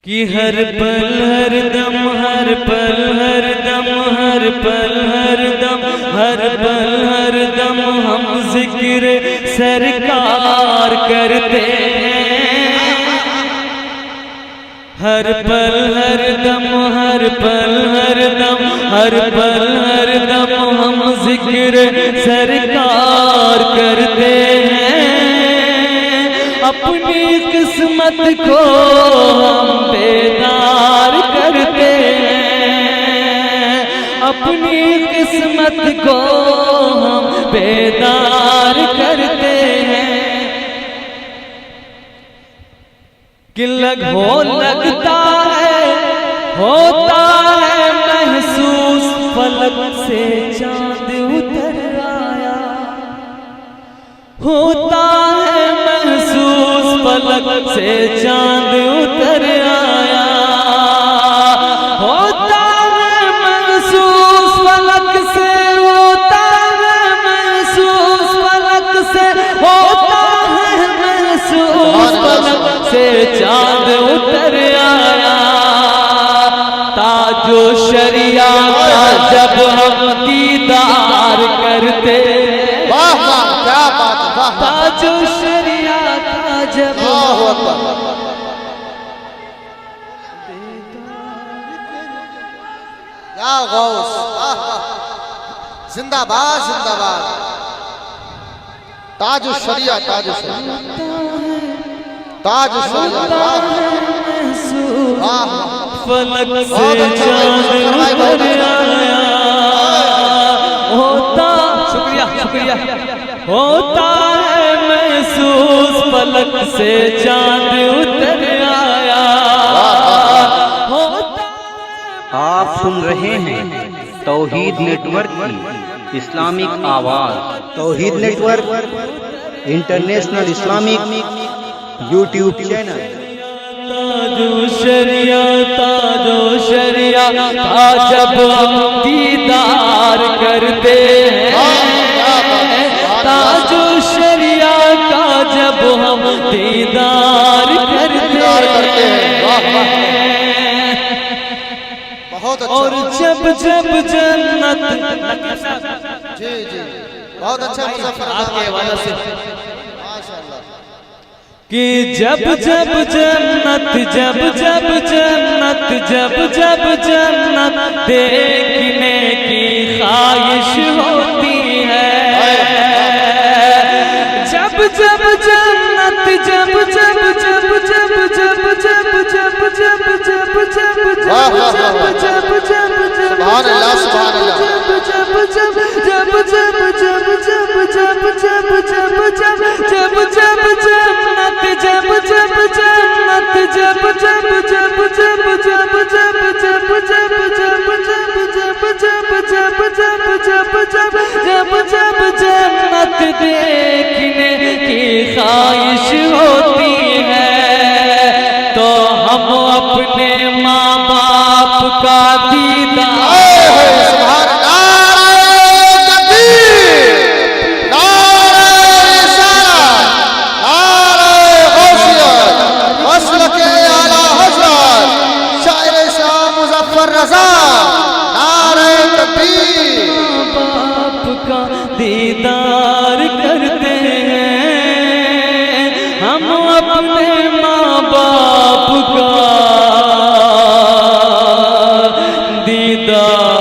कि हर पल हर दम हर पल हर दम हर पल हर दम हर पल हर दम हम जिक्र सरकार करते हैं। हर पल हर दम हर पल हर दम हर पल हर दम हम जिक्र सरकार करते हैं। अपनी किस्मत को हम बेदार करते हैं। अपनी किस्मत को हम बेदार करते हैं। कि लगता है होता है महसूस फलक से चांद उतर आया। होता है महसूस फलक से चांद उतर आया। होता है महसूस फलक से होता है महसूस फलक से होता है महसूस फलक से चांद उतर आया। ताजो शरिया का जब हम दीदार करते, वाह वाह क्या बात, वाह ताजो शरिया का जब या गौस, जिंदाबाद जिंदाबाद। ताजो शरिया ताजो शरिया ताजो शरिया, वाह फलक से चांद उतर आया। होता शुक्रिया शुक्रिया होता है महसूस फलक से चांद उतर आया। होता आप सुन रहे हैं तौहीद नेटवर्क की इस्लामिक आवाज़। Tauheed network international Islamic YouTube channel. ताजो शरिया का जब हम दीदार करते हैं। ताजो शरिया का जब हम दीदार करते हैं। बहुत अच्छा। और जब जब जन्नत जी जी बहुत अच्छा मुजफ्फर आपके हवाले से माशाअल्लाह। कि जब जब जन्नत जब जब जन्नत जब जब जन्नत देखने की ख्वाहिश होती है। जब जब जन्नत जब जब जब जब जब जब जब जब जब जब जब सुभान अल्लाह सुभान अल्लाह। जन्नत देखने की ख्वाहिश होती है। तो हम अपने माँ बाप का दीदार दीदार करते हैं। हम अपने माँ बाप का दीदार